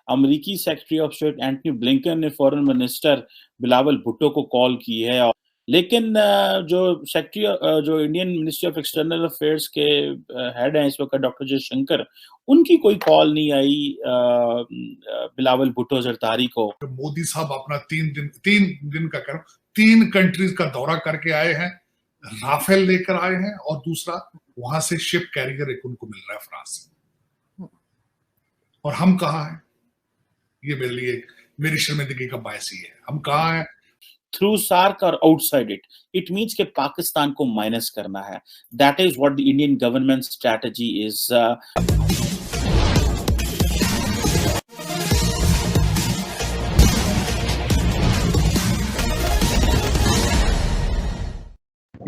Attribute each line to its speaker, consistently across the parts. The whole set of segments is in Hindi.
Speaker 1: अमेरिकी secretary of state Antony Blinken ने फॉरेन मिनिस्टर बिलावल भुट्टो को कॉल की है। लेकिन जो Indian ministry of external affairs के हेड हैं इस वक्त डॉक्टर जयशंकर, उनकी कोई कॉल नहीं आई बिलावल भुट्टो जरदारी को।
Speaker 2: मोदी साहब अपना 3 दिन का 3 कंट्रीज का दौरा करके आए हैं, राफेल लेकर आए हैं और दूसरा वहां से शिप कैरियर एक उनको मिल रहा है फ्रांस से। और हम कहाँ हैं? ये मेरे लिए मेरी शर्मिंदगी का बायस ही है। हम कहाँ हैं?
Speaker 1: थ्रू सार्क और आउटसाइड इट मीन्स के पाकिस्तान को माइनस करना है। That is what the Indian government strategy is.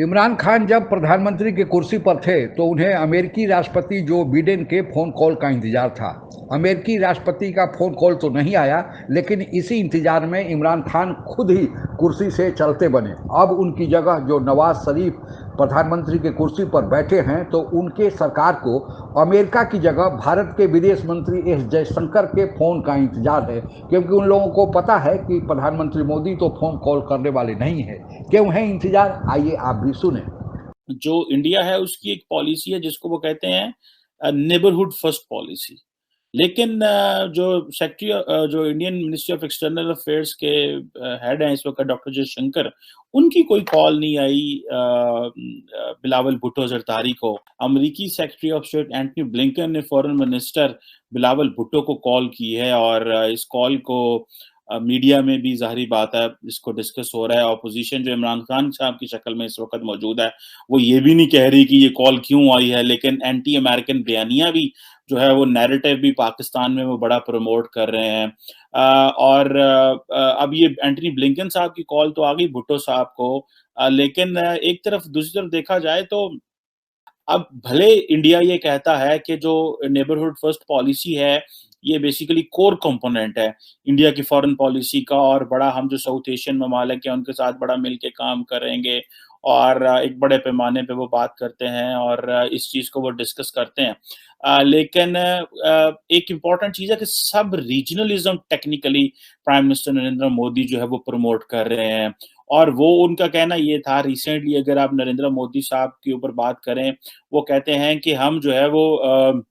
Speaker 3: Imran Khan जब प्रधानमंत्री की कुर्सी पर थे तो उन्हें अमेरिकी राष्ट्रपति जो बिडेन के फ़ोन कॉल का इंतजार था। अमेरिकी राष्ट्रपति का फ़ोन कॉल तो नहीं आया, लेकिन इसी इंतजार में इमरान खान खुद ही कुर्सी से चलते बने। अब उनकी जगह जो नवाज शरीफ प्रधानमंत्री की कुर्सी पर बैठे हैं, तो उनके सरकार को अमेरिका की जगह भारत के विदेश मंत्री एस जयशंकर के फ़ोन का इंतजार है, क्योंकि उन लोगों को पता है कि प्रधानमंत्री मोदी तो फ़ोन कॉल करने वाले नहीं है। क्यों है इंतजार, आइए आप भी सुने।
Speaker 1: जो इंडिया है उसकी एक पॉलिसी है जिसको वो कहते हैं नेबरहुड फर्स्ट पॉलिसी। लेकिन जो Indian ministry of external affairs के हेड हैं इस वक्त डॉक्टर जयशंकर, उनकी कोई कॉल नहीं आई बिलावल भुट्टो जरदारी को। अमेरिकी secretary of state Antony Blinken ने फॉरेन मिनिस्टर बिलावल भुट्टो को कॉल की है और इस कॉल को मीडिया में भी जाहिर बात है इसको डिस्कस हो रहा है। ऑपोजिशन जो इमरान खान साहब की शक्ल में इस वक्त मौजूद है, वो ये भी नहीं कह रही कि ये कॉल क्यों आई है, लेकिन एंटी अमेरिकन बयानियां भी जो है वो नैरेटिव भी पाकिस्तान में वो बड़ा प्रमोट कर रहे हैं। अब ये एंटनी ब्लिंकन साहब की कॉल तो आ गई भुट्टो साहब को, लेकिन एक तरफ दूसरी तरफ देखा जाए तो अब भले इंडिया ये कहता है कि जो नेबरहुड फर्स्ट पॉलिसी है ये बेसिकली कोर कंपोनेंट है इंडिया की फॉरेन पॉलिसी का, और बड़ा हम जो साउथ एशियन ममालिक हैं उनके साथ बड़ा मिलके काम करेंगे और एक बड़े पैमाने पे वो बात करते हैं और इस चीज़ को वो डिस्कस करते हैं। लेकिन एक इम्पॉर्टेंट चीज़ है कि सब regionalism technically prime minister Narendra Modi जो है वो प्रमोट कर रहे हैं। और वो उनका कहना ये था रिसेंटली, अगर आप नरेंद्र मोदी साहब के ऊपर बात करें, वो कहते हैं कि हम जो है वो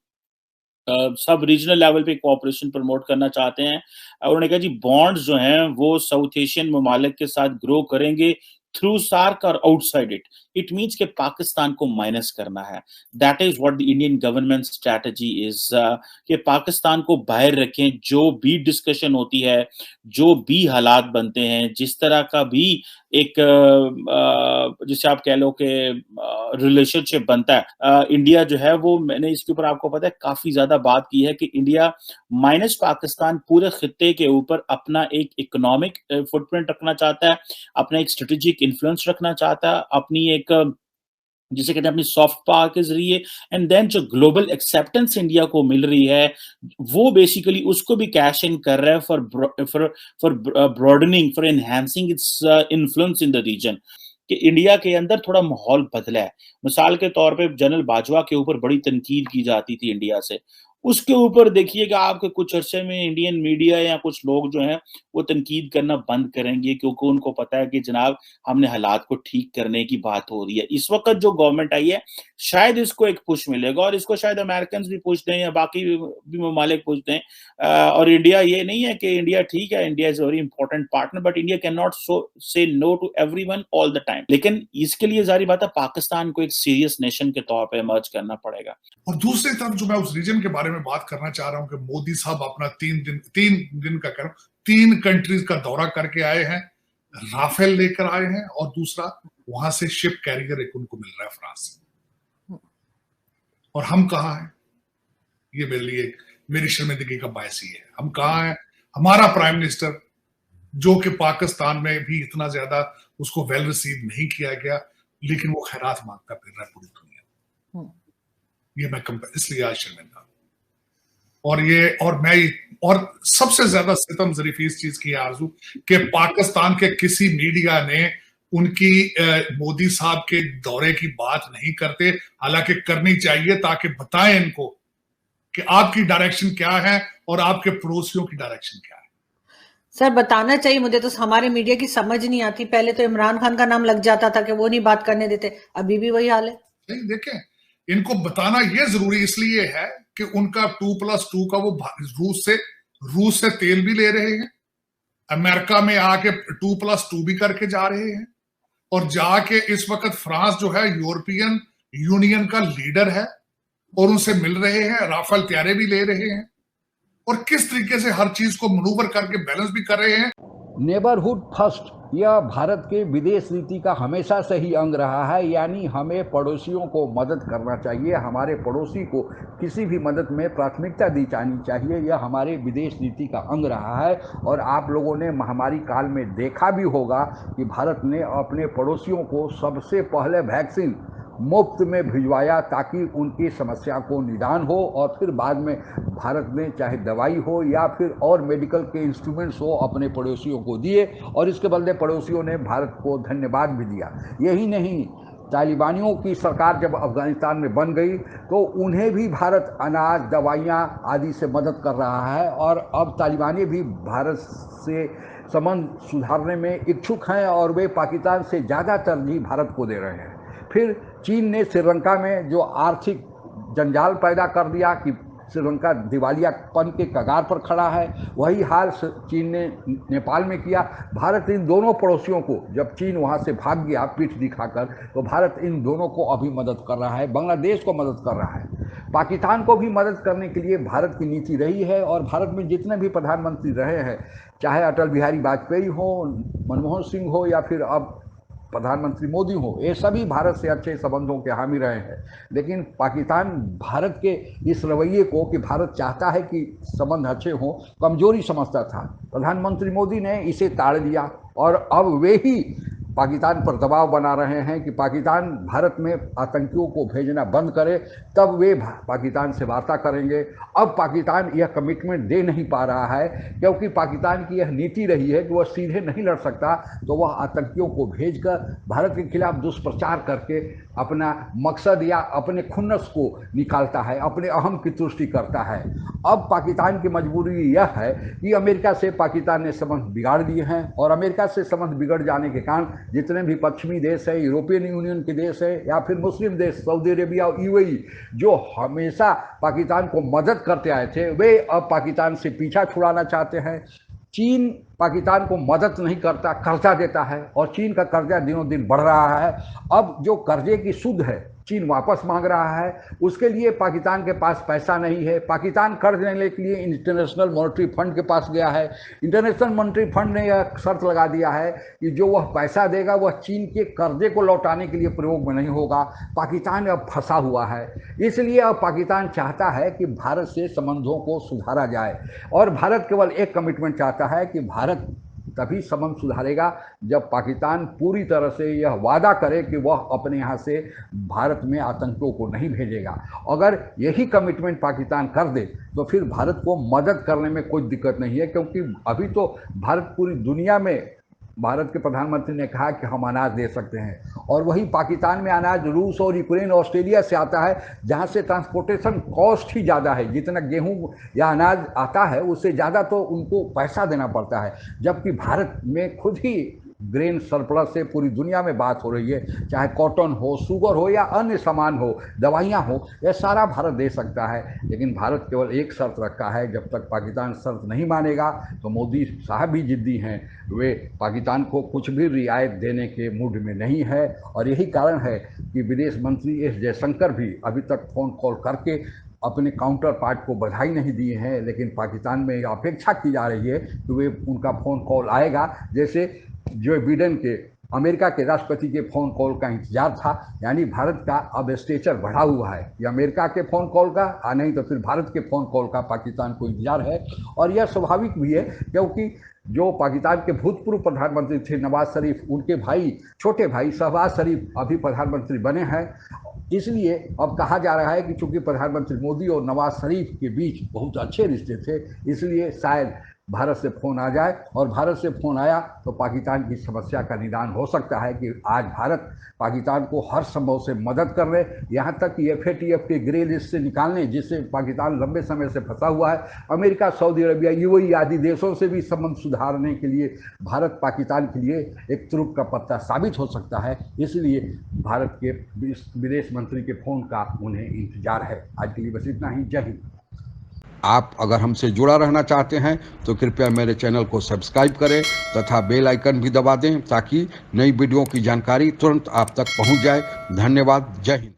Speaker 1: सब रीजनल लेवल पे कोऑपरेशन प्रमोट करना चाहते हैं। उन्होंने कहा जी बॉन्ड्स जो हैं वो साउथ एशियन ममालिक के साथ ग्रो करेंगे थ्रू सार्क और आउटसाइड इट मीन्स के पाकिस्तान को माइनस करना है। That is what the Indian government strategy is, कि पाकिस्तान को बाहर रखें। जो भी डिस्कशन होती है, जो भी हालात बनते हैं, जिस तरह का भी एक जिसे आप कह लो कि रिलेशनशिप बनता है, इंडिया जो है वो, मैंने इसके ऊपर आपको पता है काफी ज्यादा बात की है कि इंडिया माइनस पाकिस्तान पूरे खित्ते के ऊपर अपना एक इकोनॉमिक फुटप्रिंट रखना चाहता है, अपना एक स्ट्रेटेजिक इन्फ्लुएंस रखना चाहता है, अपनी एक जिसे कहते हैं अपनी सॉफ्ट पावर के जरिए, एंड देन जो ग्लोबल एक्सेप्टेंस इंडिया को मिल रही है वो बेसिकली उसको भी कैश इन कर रहा है for broadening, for enhancing its influence in the region. कि इंडिया के अंदर थोड़ा माहौल बदला है। मिसाल के तौर पे जनरल बाजवा के ऊपर बड़ी तनकीद की जाती थी इंडिया से, उसके ऊपर देखिएगा आपके कुछ अरसे में इंडियन मीडिया या कुछ लोग जो हैं वो तनकीद करना बंद करेंगे, क्योंकि उनको पता है कि जनाब हमने हालात को ठीक करने की बात हो रही है। इस वक्त जो गवर्नमेंट आई है शायद इसको एक पुश मिलेगा और इसको शायद अमेरिकन भी पुश दें या बाकी भी ममालिक पुश दें। और इंडिया ये नहीं है कि इंडिया ठीक है, India is very important partner, but India can not say no to everyone all the time. लेकिन इसके लिए जारी बात है पाकिस्तान को एक सीरियस नेशन के तौर पर इमर्ज करना पड़ेगा।
Speaker 2: और दूसरी तरफ जो मैं उस रीजन के बारे में बात करना चाह रहा हूं कि मोदी साहब अपना 3 दिन का 3 कंट्रीज का दौरा करके आए हैं, राफेल लेकर आए हैं और दूसरा वहां से शिप कैरियर एक उनको मिल रहा है फ्रांस से। और हम कहाँ हैं? ये मेरे लिए मेरी शर्मिंदगी का बायस ही है। हम कहाँ हैं? हमारा प्राइम मिनिस्टर जो कि पाकिस्तान में भी इतना ज्यादा उसको वेल रिसीव नहीं किया गया, लेकिन वो खैरात मांगता फिर रहा है पूरी दुनिया। ये मैं इसलिए आज शर्मिंदा और सबसे ज्यादा सितम ज़रीफ इस चीज की आरजू कि पाकिस्तान के किसी मीडिया ने उनकी मोदी साहब के दौरे की बात नहीं करते, हालांकि करनी चाहिए ताकि बताएं इनको कि आपकी डायरेक्शन क्या है और आपके पड़ोसियों की डायरेक्शन क्या है।
Speaker 4: सर बताना चाहिए, मुझे तो हमारे मीडिया की समझ नहीं आती। पहले तो इमरान खान का नाम लग जाता था कि वो नहीं बात करने देते, अभी भी वही हाल है।
Speaker 2: नहीं, देखें, इनको बताना ये जरूरी इसलिए है कि उनका 2+2 का वो रूस से तेल भी ले रहे हैं, अमेरिका में आके 2+2 भी करके जा रहे हैं, और जाके इस वक्त फ्रांस जो है यूरोपियन यूनियन का लीडर है और उनसे मिल रहे हैं, राफेल तैयारे भी ले रहे हैं, और किस तरीके से हर चीज को मनूवर करके बैलेंस भी कर रहे हैं।
Speaker 3: नेबरहुड फर्स्ट यह भारत के विदेश नीति का हमेशा से ही अंग रहा है, यानी हमें पड़ोसियों को मदद करना चाहिए, हमारे पड़ोसी को किसी भी मदद में प्राथमिकता दी जानी चाहिए। यह हमारे विदेश नीति का अंग रहा है। और आप लोगों ने महामारी काल में देखा भी होगा कि भारत ने अपने पड़ोसियों को सबसे पहले वैक्सीन मुफ्त में भिजवाया ताकि उनकी समस्या को निदान हो, और फिर बाद में भारत ने चाहे दवाई हो या फिर और मेडिकल के इंस्ट्रूमेंट्स हो अपने पड़ोसियों को दिए, और इसके बदले पड़ोसियों ने भारत को धन्यवाद भी दिया। यही नहीं, तालिबानियों की सरकार जब अफगानिस्तान में बन गई तो उन्हें भी भारत अनाज, दवाइयाँ आदि से मदद कर रहा है, और अब तालिबानी भी भारत से संबंध सुधारने में इच्छुक हैं और वे पाकिस्तान से ज़्यादा तरजीह भारत को दे रहे हैं। फिर चीन ने श्रीलंका में जो आर्थिक जंजाल पैदा कर दिया कि श्रीलंका दिवालियापन के कगार पर खड़ा है, वही हाल चीन ने नेपाल में किया। भारत इन दोनों पड़ोसियों को, जब चीन वहाँ से भाग गया पीठ दिखाकर, तो भारत इन दोनों को अभी मदद कर रहा है, बांग्लादेश को मदद कर रहा है, पाकिस्तान को भी मदद करने के लिए भारत की नीति रही है। और भारत में जितने भी प्रधानमंत्री रहे हैं, चाहे अटल बिहारी वाजपेयी हो, मनमोहन सिंह हो या फिर अब प्रधानमंत्री मोदी हो, ये सभी भारत से अच्छे संबंधों के हामी रहे हैं। लेकिन पाकिस्तान भारत के इस रवैये को कि भारत चाहता है कि संबंध अच्छे हों, कमजोरी समझता था। प्रधानमंत्री मोदी ने इसे ताड़ दिया और अब वे ही पाकिस्तान पर दबाव बना रहे हैं कि पाकिस्तान भारत में आतंकियों को भेजना बंद करे, तब वे पाकिस्तान से वार्ता करेंगे। अब पाकिस्तान यह कमिटमेंट दे नहीं पा रहा है क्योंकि पाकिस्तान की यह नीति रही है कि वह सीधे नहीं लड़ सकता, तो वह आतंकियों को भेजकर भारत के खिलाफ दुष्प्रचार करके अपना मकसद या अपने खुन्नस को निकालता है, अपने अहम की तुष्टि करता है। अब पाकिस्तान की मजबूरी यह है कि अमेरिका से पाकिस्तान ने संबंध बिगाड़ दिए हैं, और अमेरिका से संबंध बिगड़ जाने के कारण जितने भी पश्चिमी देश है, यूरोपियन यूनियन के देश है या फिर मुस्लिम देश सऊदी अरेबिया और यूएई, जो हमेशा पाकिस्तान को मदद करते आए थे, वे अब पाकिस्तान से पीछा छुड़ाना चाहते हैं। चीन पाकिस्तान को मदद नहीं करता, कर्जा देता है, और चीन का कर्जा दिनों दिन बढ़ रहा है। अब जो कर्जे की सूद है चीन वापस मांग रहा है, उसके लिए पाकिस्तान के पास पैसा नहीं है। पाकिस्तान कर्ज लेने के लिए इंटरनेशनल मॉनेटरी फंड के पास गया है। इंटरनेशनल मॉनेटरी फंड ने यह शर्त लगा दिया है कि जो वह पैसा देगा वह चीन के कर्जे को लौटाने के लिए प्रयोग में नहीं होगा। पाकिस्तान अब फंसा हुआ है, इसलिए अब पाकिस्तान चाहता है कि भारत से संबंधों को सुधारा जाए, और भारत केवल एक कमिटमेंट चाहता है कि भारत तभी संबंध सुधारेगा जब पाकिस्तान पूरी तरह से यह वादा करे कि वह अपने यहाँ से भारत में आतंकियों को नहीं भेजेगा। अगर यही कमिटमेंट पाकिस्तान कर दे तो फिर भारत को मदद करने में कोई दिक्कत नहीं है, क्योंकि अभी तो भारत पूरी दुनिया में, भारत के प्रधानमंत्री ने कहा कि हम अनाज दे सकते हैं, और वही पाकिस्तान में अनाज रूस और यूक्रेन, ऑस्ट्रेलिया से आता है, जहां से ट्रांसपोर्टेशन कॉस्ट ही ज़्यादा है। जितना गेहूं या अनाज आता है उससे ज़्यादा तो उनको पैसा देना पड़ता है, जबकि भारत में खुद ही ग्रेन सरप्लस से पूरी दुनिया में बात हो रही है। चाहे कॉटन हो, शुगर हो या अन्य सामान हो, दवाइयाँ हो, यह सारा भारत दे सकता है। लेकिन भारत केवल एक शर्त रखा है, जब तक पाकिस्तान शर्त नहीं मानेगा तो मोदी साहब भी जिद्दी हैं, वे पाकिस्तान को कुछ भी रियायत देने के मूड में नहीं है। और यही कारण है कि विदेश मंत्री एस जयशंकर भी अभी तक फ़ोन कॉल करके अपने काउंटर पार्ट को बधाई नहीं दिए हैं। लेकिन पाकिस्तान में अपेक्षा की जा रही है कि वे उनका फ़ोन कॉल आएगा, जैसे जो बिडेन के अमेरिका के राष्ट्रपति के फ़ोन कॉल का इंतजार था। यानी भारत का अब स्टेचर बढ़ा हुआ है, या अमेरिका के फ़ोन कॉल का, नहीं तो फिर भारत के फ़ोन कॉल का पाकिस्तान को इंतजार है। और यह स्वाभाविक भी है, क्योंकि जो पाकिस्तान के भूतपूर्व प्रधानमंत्री थे नवाज शरीफ, उनके भाई, छोटे भाई शहबाज शरीफ अभी प्रधानमंत्री बने हैं। इसलिए अब कहा जा रहा है कि चूंकि प्रधानमंत्री मोदी और नवाज शरीफ के बीच बहुत अच्छे रिश्ते थे, इसलिए शायद भारत से फ़ोन आ जाए, और भारत से फ़ोन आया तो पाकिस्तान की समस्या का निदान हो सकता है कि आज भारत पाकिस्तान को हर संभव से मदद कर रहे, यहाँ तक कि FATF के ग्रे लिस्ट से निकालने, जिससे पाकिस्तान लंबे समय से फंसा हुआ है। अमेरिका, सऊदी अरबिया, UAE आदि देशों से भी संबंध सुधारने के लिए भारत पाकिस्तान के लिए एक तुरुप का पत्ता साबित हो सकता है। इसलिए भारत के विदेश मंत्री के फ़ोन का उन्हें इंतजार है। आज के लिए बस इतना ही। जय हिंद। आप अगर हमसे जुड़ा रहना चाहते हैं तो कृपया मेरे चैनल को सब्सक्राइब करें तथा बेल आइकन भी दबा दें, ताकि नई वीडियो की जानकारी तुरंत आप तक पहुंच जाए। धन्यवाद। जय हिंद।